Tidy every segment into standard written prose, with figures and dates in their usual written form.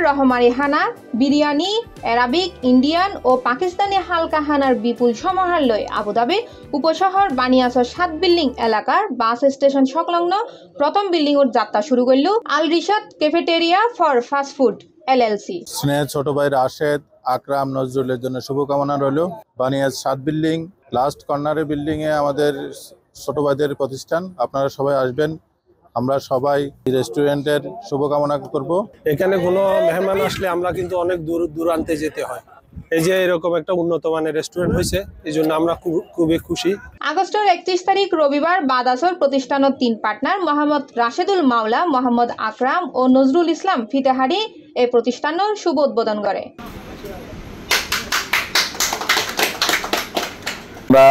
রহমারি হানা, biryani, Arabic, Indian ও পাকিস্তানি হালকা হানার বিপুল সমাহার লয় আবুধাবির উপশহর বানিয়াসর 7 বিল্ডিং এলাকার বাস স্টেশন সংলগ্ন প্রথম বিল্ডিংয়ের যাত্রা শুরু করল Al Rishad cafeteria for fast food LLC. স্নেহের ছোট ভাই রাশেদ, আকরাম, নজরুলের জন্য শুভকামনা রইল। বানিয়াস 7 বিল্ডিং লাস্ট কর্নারের বিল্ডিং এ আমাদের ছোট ভাইদের প্রতিষ্ঠান। আপনারা সবাই আসবেন, আমরা সবাই রেস্টুরেন্টের শুভকামনা করব। এখানে কোনো মেহমান আসলে আমরা কিন্তু অনেক দূর দূরান্তে যেতে হয়। এই যে এরকম একটা উন্নত মানের রেস্টুরেন্ট হয়েছে, এই জন্য আমরা খুবই খুশি। আগস্টের 31 তারিখ রবিবার বাদাসর প্রতিষ্ঠানের 3 পার্টনার মোহাম্মদ রাশেদুল মাওলা, মোহাম্মদ আকরাম ও নজরুল ইসলাম ফিতেহারি এই প্রতিষ্ঠানের শুভ উদ্বোধন করে। আমরা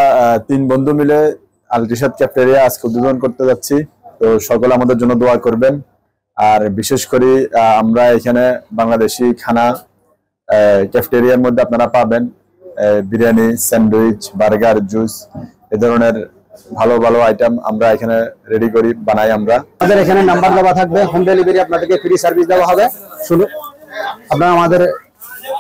3 বন্ধু মিলে আল রিশাদ ক্যাফেটেরিয়া আজকে উদ্বোধন করতে যাচ্ছি। তো সকলে আমাদের জন্য দোয়া করবেন। আর বিশেষ করে আমরা এখানে বাংলাদেশি খানা ক্যাফেটেরিয়ার মধ্যে আপনারা পাবেন বিরিয়ানি, স্যান্ডউইচ, বার্গার, জুস, এই ধরনের ভালো ভালো আইটেম আমরা এখানে রেডি করি, বানাই। আমাদের এখানে নাম্বার দেওয়া থাকবে, হোম ডেলিভারি আপনাদেরকে ফ্রি সার্ভিস দেওয়া হবে। শুনুন, আপনারা আমাদের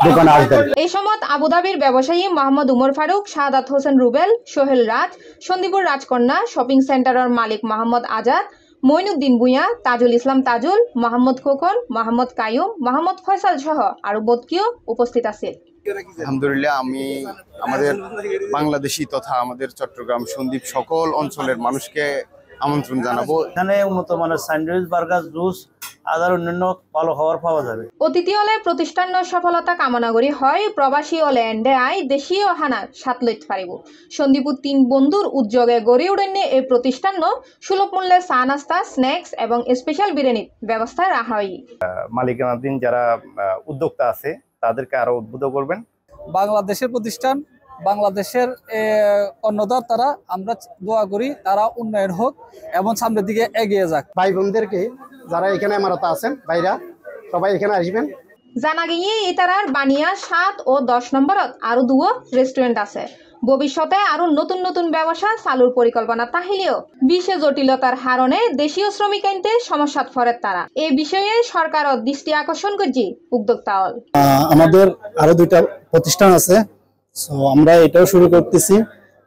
দোকানে আসবেন। এই সময় আবুধাবির ব্যবসায়ী মোহাম্মদ উমর ফারুক, শাহাদাত হোসেন রুবেল, সোহেল রাজ, সন্দীপুর রাজকন্যা শপিং সেন্টারের মালিক মোহাম্মদ আজাদ, মইনুদ্দিন ভুঁইয়া, তাজুল ইসলাম তাজুল, মোহাম্মদ খোকন, মোহাম্মদ কায়ুম, মোহাম্মদ ফয়সাল সহ আরো বদকিও উপস্থিত আছে। আলহামদুলিল্লাহ, আমি আমাদের বাংলাদেশি তথা আমাদের চট্টগ্রাম সন্দ্বীপ সকল অঞ্চলের মানুষকে আমন্ত্রণ জানাবো। এখানে উন্নত মানের স্যান্ডউইচ, বার্গার, জুস আর অন্যান্য ভালো খাবার পাওয়া যাবে। অতিথি হলে প্রতিষ্ঠানের সফলতা কামনা করি হয় প্রবাসী হলে এন্ডে আই দেশীয় হানা সাত লইত পারিব। সন্দীপুর 3 বন্ধুর উদ্যোগে গড়ে ওঠেন এই প্রতিষ্ঠান সুলভ মূল্যে চা নাস্তা, স্ন্যাক্স এবং স্পেশাল বিরিয়ানির ব্যবস্থা রাখা হয়। মালিকানাধীন যারা উদ্যোক্তা আছে তাদেরকে আরো উদ্বুদ্ধ করবেন। বাংলাদেশের প্রতিষ্ঠান, বাংলাদেশের অন্নদার তারা আমরা দোয়া করি তারা উন্নয়ন হোক এবং সামনের দিকে এগিয়ে যাক। ভাই বোনদেরকে যারা এখানে ইমারতে আছেন, ভাইরা সবাই এখানে আসবেন। জানা গিয়ে ইতারার বানিয়া 7 ও 10 নম্বরত আরো 2 রেস্টুরেন্ট আছে। ভবিষ্যতে আরো নতুন নতুন ব্যবসা চালুর পরিকল্পনা তাহিলেও বিশেষ জটিলতার কারণে দেশীয় শ্রমিক আনতে সমস্যাত পড়ে তারা। এই বিষয়ে সরকারের দৃষ্টি আকর্ষণ করছি উদ্যোক্তা। আমাদের আরো 2টা প্রতিষ্ঠান আছে, আমরা এটাও শুরু করতেছি।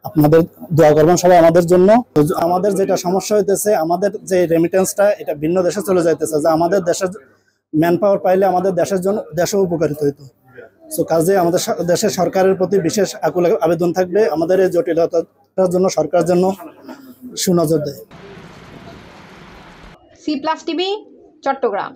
আপনাদের দোয়া করবেন সবাই আমাদের জন্য। আমাদের যেটা সমস্যা হইতেছে, আমাদের যে রেমিটেন্সটা এটা ভিন্ন দেশে চলে যাইতেছে, যে আমাদের দেশের ম্যান পাওয়ার পাইলে আমাদের দেশের জন্য দেশও উপকারিত হইতো। সো কাজে আমাদের দেশের সরকারের প্রতি বিশেষ আকুল আবেদন থাকবে, আমাদের এই জটিলতার জন্য সরকার যেন সুনজর দেয়। C+ TV Chittagong.